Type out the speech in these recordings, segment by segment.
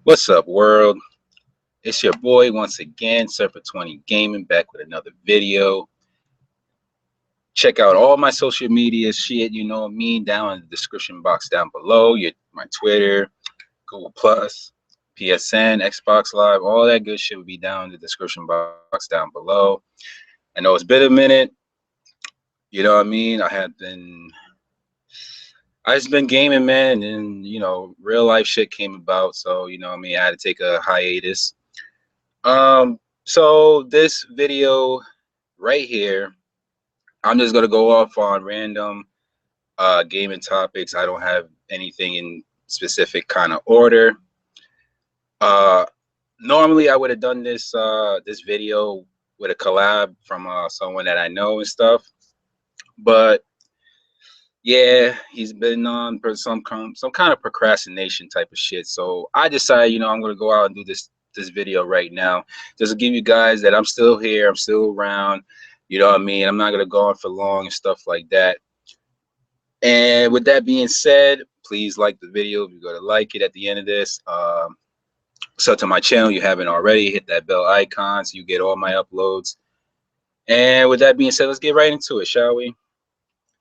What's up, world? It's your boy once again, Serpent 20 Gaming, back with another video. Check out all my social media shit, you know me, down in the description box down below. My Twitter, Google Plus, PSN, Xbox Live, all that good shit will be down in the description box down below. I know it's been a minute, you know what I mean? I just been gaming, man, and then real life shit came about, so you know what I mean, I had to take a hiatus. So this video right here, I'm just gonna go off on random gaming topics. I don't have anything in specific kind of order. Uh, Normally I would have done this video with a collab from someone that I know and stuff, but yeah, he's been on for some kind of procrastination type of shit. So I decided, I'm gonna go out and do this video right now, just to give you guys that I'm still here, I'm still around. You know what I mean? I'm not gonna go on for long and stuff like that. And with that being said, please like the video if you're gonna like it at the end of this. Sub to my channel, you haven't already, hit that bell icon so you get all my uploads. And with that being said, let's get right into it, shall we?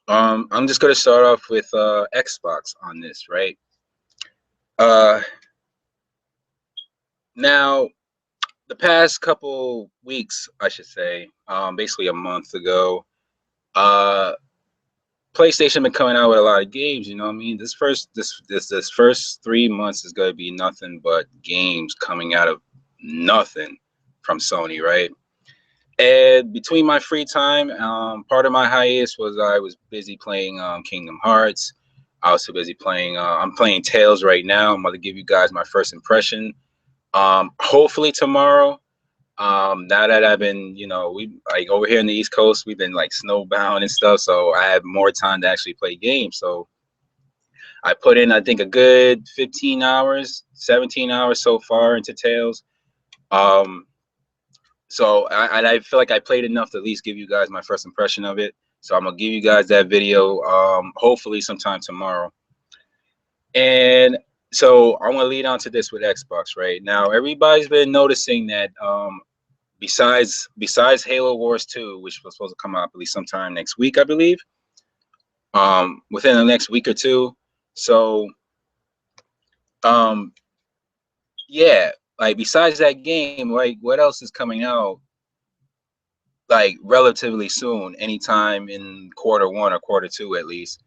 I'm just gonna start off with Xbox on this, right? Now, the past couple weeks, I should say, basically a month ago, PlayStation been coming out with a lot of games. You know what I mean? This first 3 months is gonna be nothing but games coming out of nothing from Sony, right? And between my free time, part of my hiatus was I was busy playing Kingdom Hearts. I was too busy playing. I'm playing Tales right now. I'm going to give you guys my first impression. Hopefully tomorrow. Now that I've been, we like over here in the East Coast, we've been like snowbound and stuff, so I have more time to actually play games. So I put in, I think, a good 15 hours, 17 hours so far into Tales. So I feel like I played enough to at least give you guys my first impression of it. So I'm gonna give you guys that video hopefully sometime tomorrow. And so I'm gonna lead on to this with Xbox right now. Everybody's been noticing that besides Halo Wars 2, which was supposed to come out at least sometime next week, I believe, within the next week or two. So yeah, like besides that game, like what else is coming out like relatively soon, anytime in Q1 or Q2 at least?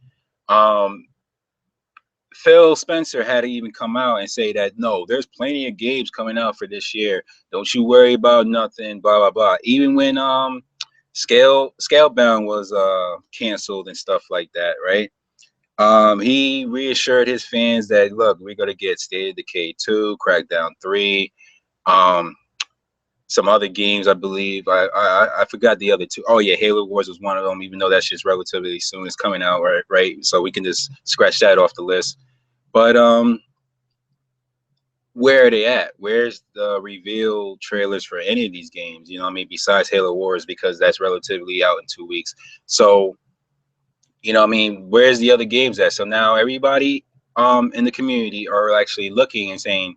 Phil Spencer had to even come out and say that no, there's plenty of games coming out for this year. Don't you worry about nothing, blah blah blah. Even when Scalebound was canceled and stuff like that, right? He reassured his fans that look, we're gonna get State of Decay 2, Crackdown 3, some other games, I believe. I forgot the other two. Oh yeah, Halo Wars was one of them, even though that shit's relatively soon. It's coming out, right? So we can just scratch that off the list. But where are they at? Where's the reveal trailers for any of these games? You know what I mean? Besides Halo Wars, because that's relatively out in 2 weeks. So, you know what I mean? Where's the other games at? So now everybody in the community are actually looking and saying,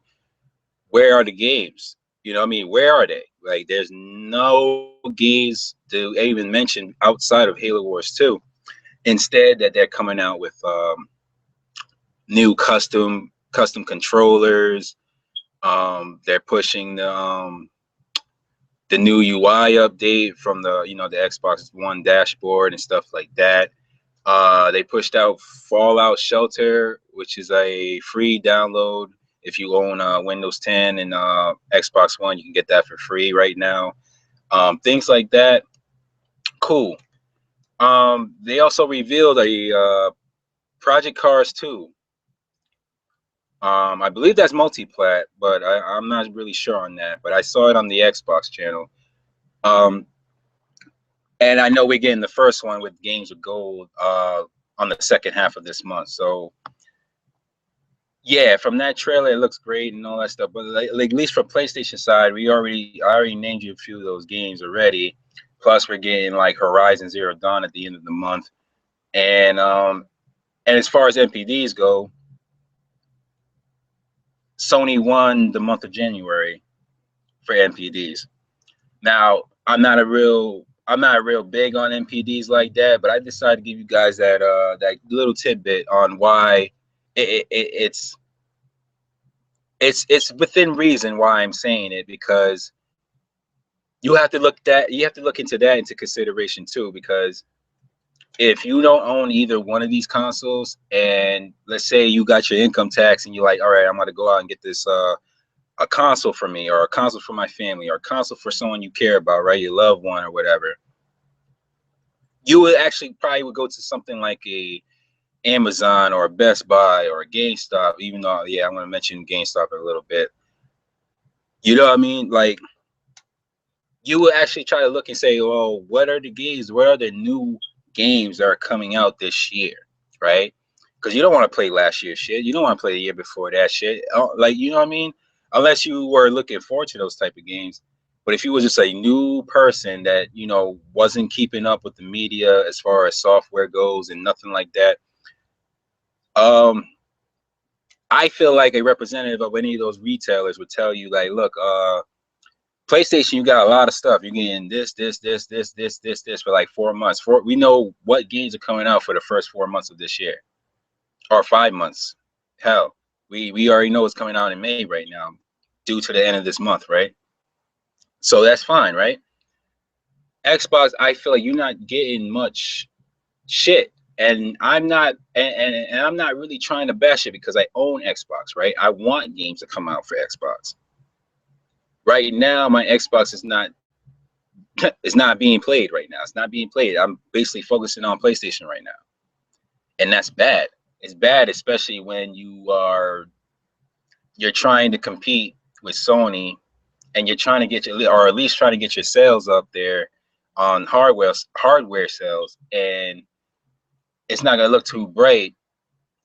where are the games? You know what I mean? Where are they? Like, there's no games to even mention outside of Halo Wars 2. Instead, that they're coming out with new custom controllers. They're pushing the new UI update from the the Xbox One dashboard and stuff like that. They pushed out Fallout Shelter, which is a free download. If you own Windows 10 and Xbox One, you can get that for free right now. Things like that. Cool. They also revealed a Project Cars 2. I believe that's multi-plat, but I'm not really sure on that. But I saw it on the Xbox channel. And I know we're getting the first one with Games with Gold on the second half of this month. So yeah, from that trailer, it looks great and all that stuff. But like at least for PlayStation side, I already named you a few of those games already. Plus, we're getting like Horizon Zero Dawn at the end of the month. And as far as NPDs go, Sony won the month of January for NPDs. Now, I'm not real big on NPDs like that, but I decided to give you guys that little tidbit on why it's within reason why I'm saying it, because you have to look into that into consideration too, because if you don't own either one of these consoles, and let's say you got your income tax and you're like, all right, I'm gonna go out and get this a console for me, or a console for my family, or a console for someone you care about, right, your loved one or whatever, you would actually probably would go to something like a Amazon or a Best Buy or a GameStop, even though, yeah, I'm going to mention GameStop in a little bit. You know what I mean? Like, you would actually try to look and say, well, what are the games? What are the new games that are coming out this year, right? Because you don't want to play last year's shit. You don't want to play the year before that shit. Like, you know what I mean? Unless you were looking forward to those type of games. But if you were just a new person that, you know, wasn't keeping up with the media as far as software goes and nothing like that, I feel like a representative of any of those retailers would tell you, like, look, PlayStation, you got a lot of stuff. You're getting this for like 4 months. We know what games are coming out for the first 4 months of this year, or 5 months. Hell, we already know what's coming out in May right now, due to the end of this month, right? So that's fine, right? Xbox, I feel like you're not getting much shit, and I'm not, and I'm not really trying to bash it because I own Xbox, right? I want games to come out for Xbox. Right now, my Xbox is not it's not being played right now. It's not being played. I'm basically focusing on PlayStation right now, and that's bad. It's bad, especially when you're trying to compete with Sony, and you're trying to get your, or at least trying to get your sales up there on hardware sales, and it's not gonna look too bright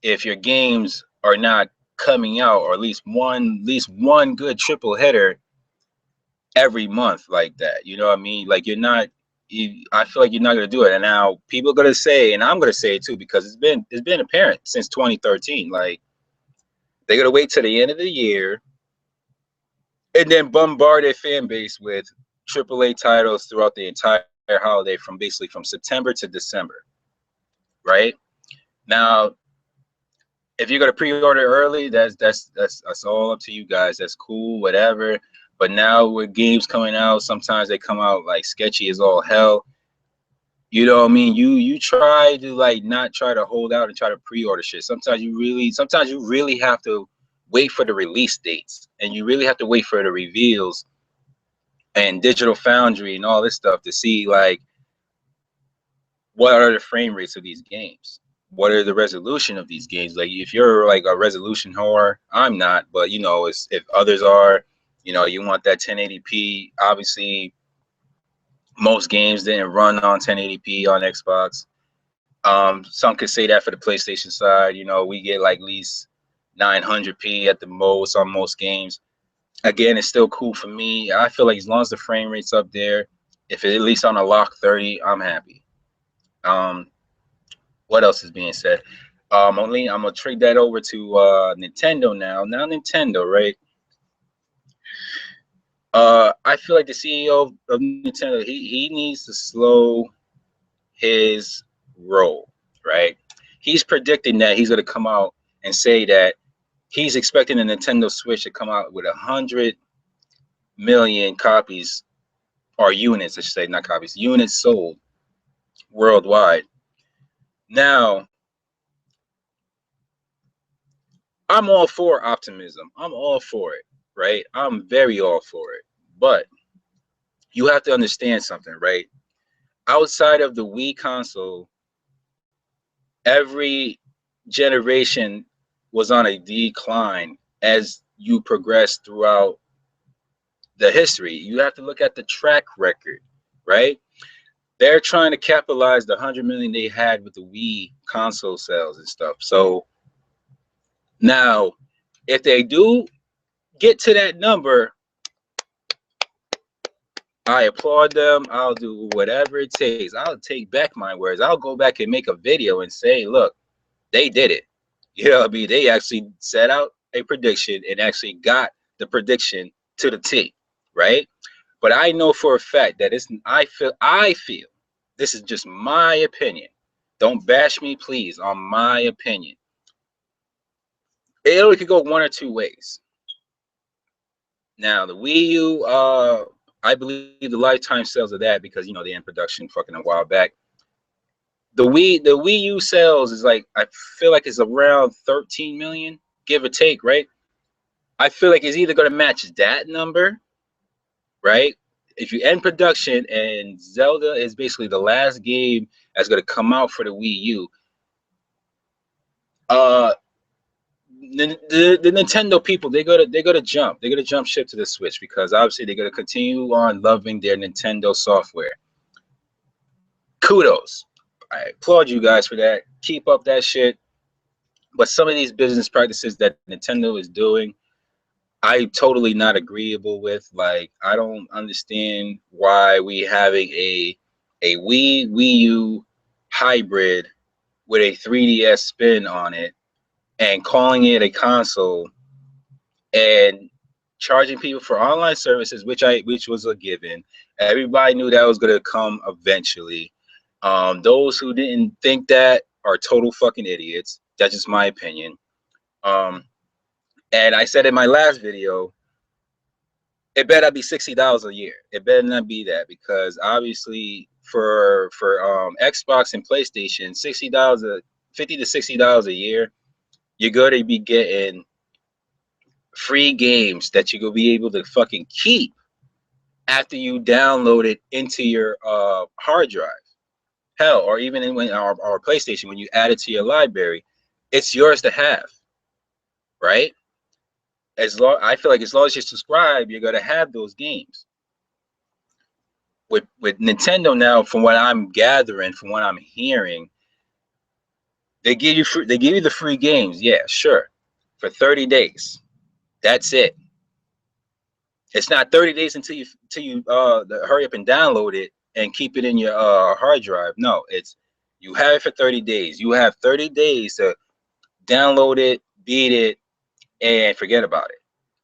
if your games are not coming out, or at least one good triple header every month like that. You know what I mean? Like, I feel like you're not gonna do it. And now people are gonna say, and I'm gonna say it too, because it's been apparent since 2013. Like, they're gonna wait till the end of the year and then bombard their fan base with AAA titles throughout the entire holiday, from basically from September to December. Right? Now, if you're gonna pre-order early, that's all up to you guys. That's cool, whatever. But now with games coming out, sometimes they come out like sketchy as all hell. You know what I mean? You try to, like, not try to hold out and try to pre-order shit. Sometimes you really have to wait for the release dates, and you really have to wait for the reveals and Digital Foundry and all this stuff to see, like, what are the frame rates of these games? What are the resolution of these games? Like, if you're like a resolution whore, I'm not, but you know, if others are, you know, you want that 1080p. Obviously, most games didn't run on 1080p on Xbox. Some could say that for the PlayStation side. You know, we get like at least 900p at the most on most games. Again, it's still cool for me. I feel like as long as the frame rate's up there, if it at least on a lock 30, I'm happy. What else is being said? I'm gonna trade that over to Nintendo now. Now Nintendo, right? I feel like the CEO of Nintendo, he needs to slow his roll, right? He's predicting that he's gonna come out and say that he's expecting the Nintendo Switch to come out with 100 million copies, or units, I should say, not copies, units sold worldwide. Now, I'm all for optimism. I'm all for it, right? I'm very all for it. But you have to understand something, right? Outside of the Wii console, every generation was on a decline as you progress throughout the history. You have to look at the track record, right? They're trying to capitalize the 100 million they had with the Wii console sales and stuff. So now, if they do get to that number, I applaud them. I'll do whatever it takes. I'll take back my words. I'll go back and make a video and say, look, they did it. You know what I mean? They actually set out a prediction and actually got the prediction to the T, right? But I know for a fact that I feel this is just my opinion. Don't bash me, please, on my opinion. It only could go one or two ways. Now the Wii U, I believe the lifetime sales of that, because they're in production fucking a while back. The Wii U sales is like, I feel like it's around 13 million, give or take, right? I feel like it's either going to match that number, right? If you end production and Zelda is basically the last game that's going to come out for the Wii U, the Nintendo people, they're gonna jump ship to the Switch, because obviously they're gonna continue on loving their Nintendo software. Kudos. I applaud you guys for that. Keep up that shit. But some of these business practices that Nintendo is doing, I totally not agreeable with. Like, I don't understand why we having a Wii U hybrid with a 3DS spin on it and calling it a console and charging people for online services, which was a given. Everybody knew that was gonna come eventually. Those who didn't think that are total fucking idiots. That's just my opinion. And I said in my last video, it better not be $60 a year. It better not be that, because obviously for Xbox and PlayStation, $60 $50 to $60 a year, you're gonna be getting free games that you're gonna be able to fucking keep after you download it into your hard drive. Hell, or even in our PlayStation, when you add it to your library, it's yours to have, right? I feel like as long as you subscribe, you're gonna have those games. With Nintendo now, from what I'm gathering, from what I'm hearing, they give you the free games, yeah, sure, for 30 days. That's it. It's not 30 days until you hurry up and download it and keep it in your hard drive. No, it's you have it for 30 days. You have 30 days to download it, beat it, and forget about it.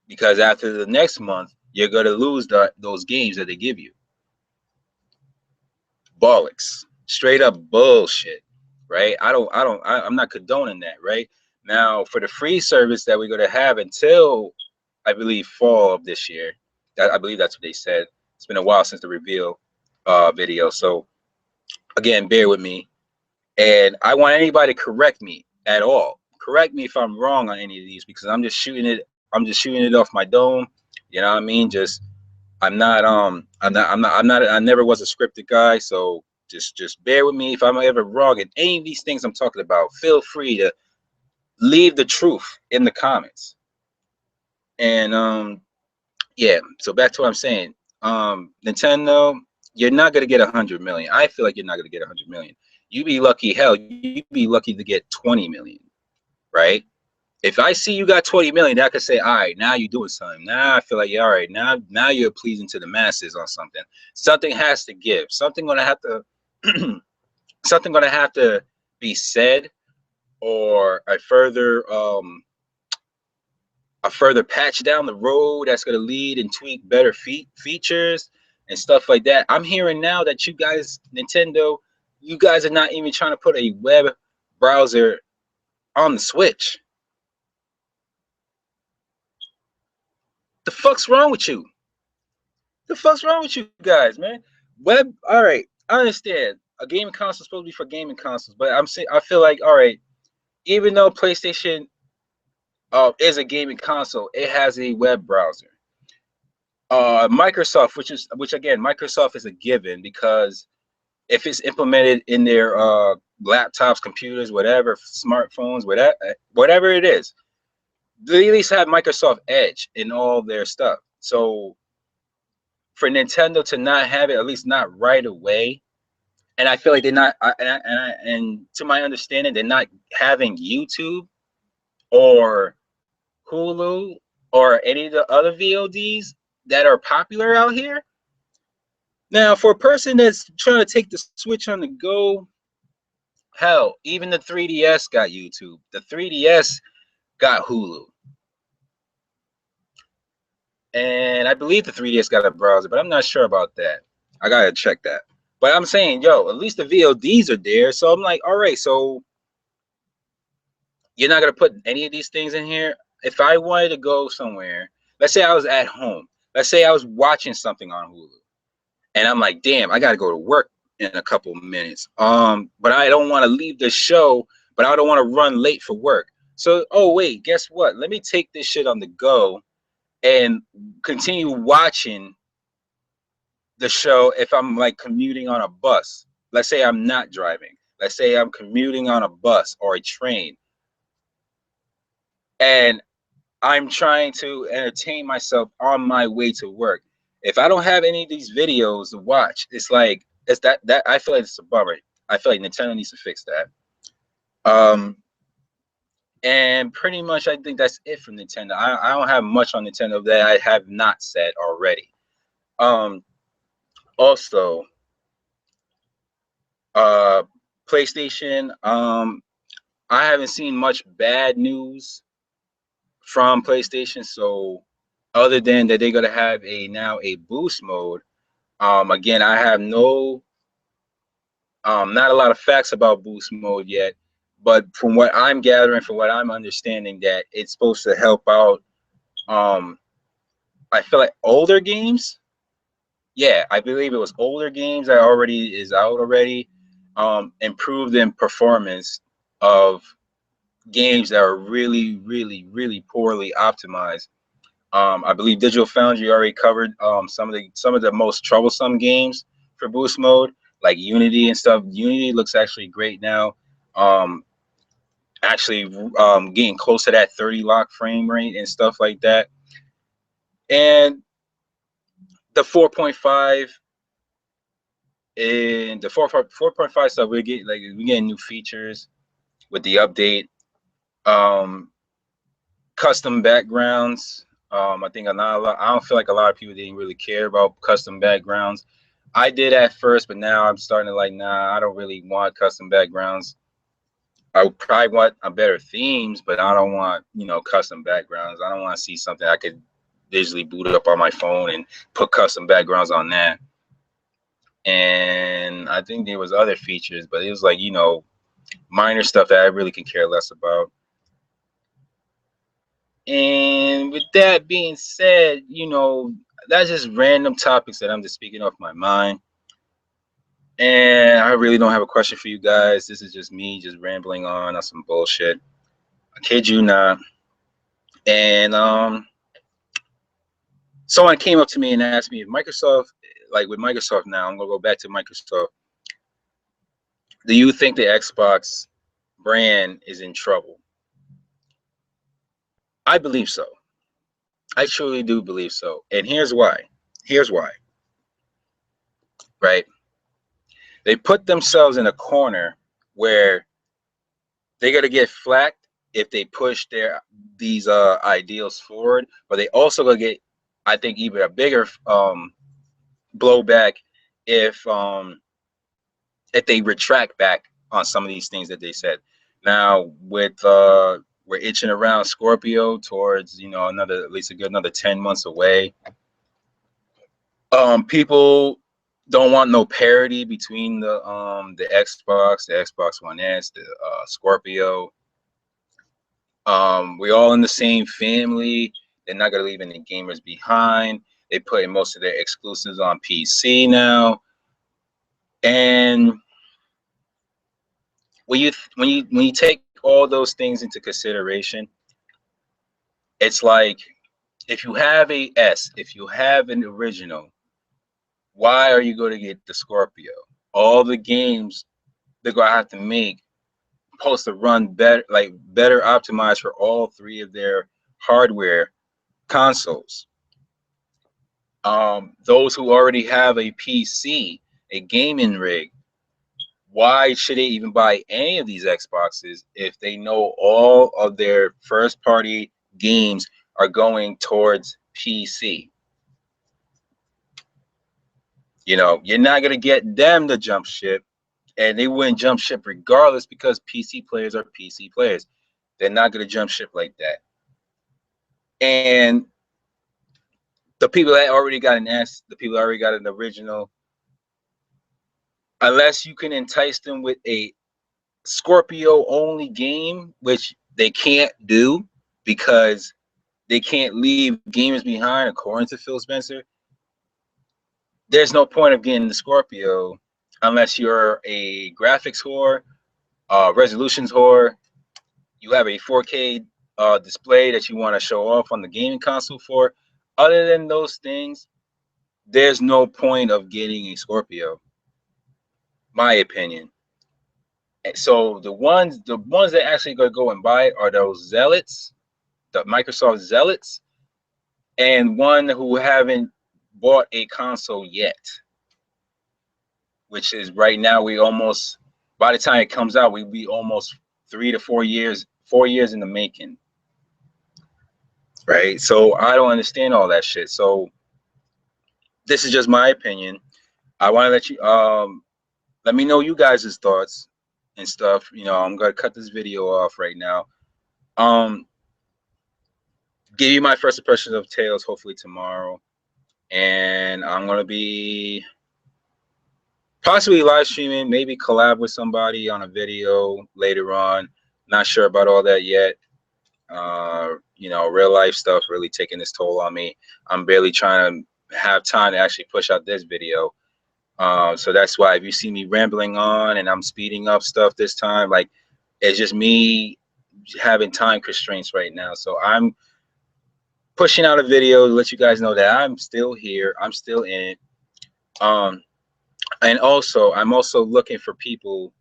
Because after the next month, you're gonna lose those games that they give you. Bollocks, straight up bullshit, right? I'm not condoning that, right? Now, for the free service that we're gonna have until, I believe, fall of this year. I believe that's what they said. It's been a while since the reveal video, so again, bear with me. And I want anybody to correct me at all. Correct me if I'm wrong on any of these, because I'm just shooting it off my dome. You know what I mean? I never was a scripted guy, so just bear with me if I'm ever wrong in any of these things I'm talking about. Feel free to leave the truth in the comments. And yeah, so back to what I'm saying. Nintendo, you're not gonna get 100 million. I feel like you're not gonna get 100 million. You'd be lucky, hell, you'd be lucky to get 20 million, right? If I see you got 20 million, I could say, all right, now you're doing something. Now I feel like, all right, now you're pleasing to the masses on something. Something has to give. Something gonna have to be said, or a further patch down the road that's going to lead and tweak better features and stuff like that. I'm hearing now that you guys, Nintendo, you guys are not even trying to put a web browser on the Switch. The fuck's wrong with you? The fuck's wrong with you guys, man? Web, all right, I understand. A gaming console is supposed to be for gaming consoles, but I feel like, all right, even though PlayStation is a gaming console, it has a web browser. Microsoft, which again, Microsoft is a given, because if it's implemented in their laptops, computers, whatever, smartphones, whatever it is, they at least have Microsoft Edge in all their stuff. So for Nintendo to not have it, at least not right away, and I feel like they're not, and to my understanding, they're not having YouTube or Hulu or any of the other VODs that are popular out here. Now, for a person that's trying to take the Switch on the go, hell, even the 3DS got YouTube. The 3DS got Hulu. And I believe the 3DS got a browser, but I'm not sure about that. I gotta check that. But I'm saying, yo, at least the VODs are there. So I'm like, all right, so you're not gonna put any of these things in here. If I wanted to go somewhere, let's say I was at home, let's say I was watching something on Hulu, and I'm like, damn, I gotta go to work in a couple minutes. But I don't want to leave the show, but I don't want to run late for work. So, oh wait, guess what? Let me take this shit on the go and continue watching the show if I'm like commuting on a bus. Let's say I'm not driving. Let's say I'm commuting on a bus or a train, and I'm trying to entertain myself on my way to work. If I don't have any of these videos to watch, it's that I feel like it's a bummer. I feel like Nintendo needs to fix that. Um, and pretty much I think that's it from Nintendo. I don't have much on Nintendo that I have not said already. Um, Also, uh, PlayStation. I haven't seen much bad news from PlayStation, so other than that they're gonna have a boost mode. Again, I have no not a lot of facts about boost mode yet, but from what I'm gathering, from what I'm understanding, that it's supposed to help out. Um, I feel like older games. Yeah, I believe it was older games that already is out already. Improved in performance of games that are really, really, really poorly optimized. I believe Digital Foundry already covered some of the most troublesome games for boost mode, like Unity and stuff. Unity looks actually great now. Um, Actually, getting close to that 30 lock frame rate and stuff like that. And the 4.5 and the 4.5 stuff, we're getting new features with the update. Um, Custom backgrounds. I think I don't feel like a lot of people didn't really care about custom backgrounds. I did at first, but now I'm starting to like, nah, I don't really want custom backgrounds. I would probably want a better themes, but I don't want, custom backgrounds. I don't want to see something I could visually boot up on my phone and put custom backgrounds on that. And I think there was other features, but it was like, minor stuff that I really could care less about. And with that being said, that's just random topics that I'm just speaking off my mind. And I really don't have a question for you guys. This is just me just rambling on some bullshit. I kid you not. And someone came up to me and asked me if Microsoft, like with Microsoft now, I'm gonna go back to Microsoft. Do you think the Xbox brand is in trouble? I believe so. I truly do believe so. And here's why. Here's why. Right? They put themselves in a corner where they're gonna get flacked if they push these ideals forward, but they also gonna get, I think, even a bigger blowback if they retract back on some of these things that they said. Now with we're itching around Scorpio towards another, at least a good another 10 months away. People don't want no parity between the Xbox One S, the Scorpio. We're all in the same family. They're not gonna leave any gamers behind. They put most of their exclusives on PC now. And when you take all those things into consideration, it's like if you have a S, if you have an original, why are you going to get the Scorpio? All the games they're gonna have to make supposed to run better, like better optimized for all three of their hardware consoles. Those who already have a PC, a gaming rig, why should they even buy any of these Xboxes if they know all of their first party games are going towards PC? You're not going to get them to jump ship, and they wouldn't jump ship regardless because PC players are PC players. They're not going to jump ship like that. And the people that already got an S, the people that already got an original, unless you can entice them with a Scorpio only game, which they can't do because they can't leave gamers behind, according to Phil Spencer. There's no point of getting the Scorpio unless you're a graphics whore, resolutions whore, you have a 4K display that you want to show off on the gaming console for. Other than those things, there's no point of getting a Scorpio, my opinion. And so the ones that actually gonna go and buy it are those zealots, the Microsoft zealots, and one who haven't bought a console yet, which is right now we almost, by the time it comes out, we be almost 3 to 4 years, 4 years in the making. Right? So I don't understand all that shit. So this is just my opinion. I want to let you let me know you guys' thoughts and stuff. You know, I'm gonna cut this video off right now. Give you my first impressions of Tails hopefully tomorrow. And I'm gonna be possibly live streaming, maybe collab with somebody on a video later on. Not sure about all that yet. You know, real life stuff really taking its toll on me. I'm barely trying to have time to actually push out this video. So that's why if you see me rambling on and I'm speeding up stuff this time, like it's just me having time constraints right now. So I'm pushing out a video to let you guys know that I'm still here. I'm still in it. And also, I'm also looking for people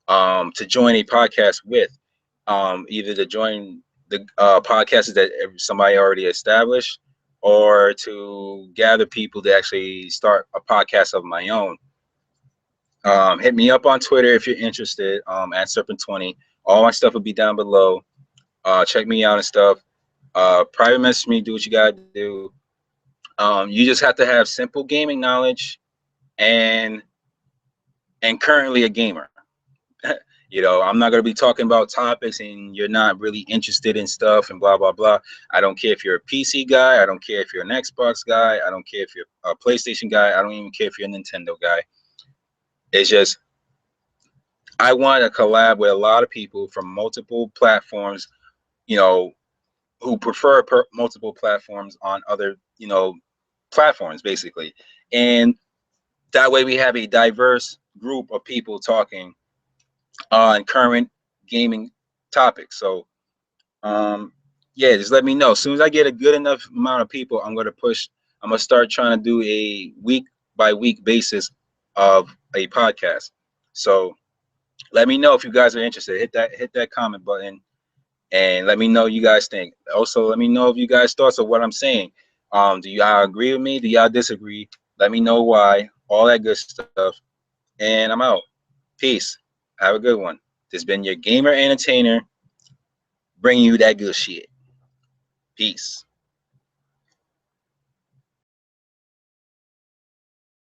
to join a podcast with, either to join the podcasts that somebody already established, or to gather people to actually start a podcast of my own. Hit me up on Twitter if you're interested, at Serpent20. All my stuff will be down below. Check me out and stuff. Private message me, do what you gotta do. You just have to have simple gaming knowledge and currently a gamer. You know, I'm not going to be talking about topics and you're not really interested in stuff and blah, blah, blah. I don't care if you're a PC guy. I don't care if you're an Xbox guy. I don't care if you're a PlayStation guy. I don't even care if you're a Nintendo guy. It's just, I want to collab with a lot of people from multiple platforms, you know, who prefer multiple platforms on other, you know, platforms, basically. And that way we have a diverse group of people talking on current gaming topics. So yeah, just let me know. As soon as I get a good enough amount of people, I'm going to start trying to do a week by week basis of a podcast. So let me know if you guys are interested. Hit that comment button and let me know what you guys think. Also, let me know if you guys thoughts of what I'm saying. Do y'all agree with me? Do y'all disagree? Let me know why. All that good stuff. And I'm out. Peace. Have a good one. This has been your gamer entertainer, bringing you that good shit. Peace.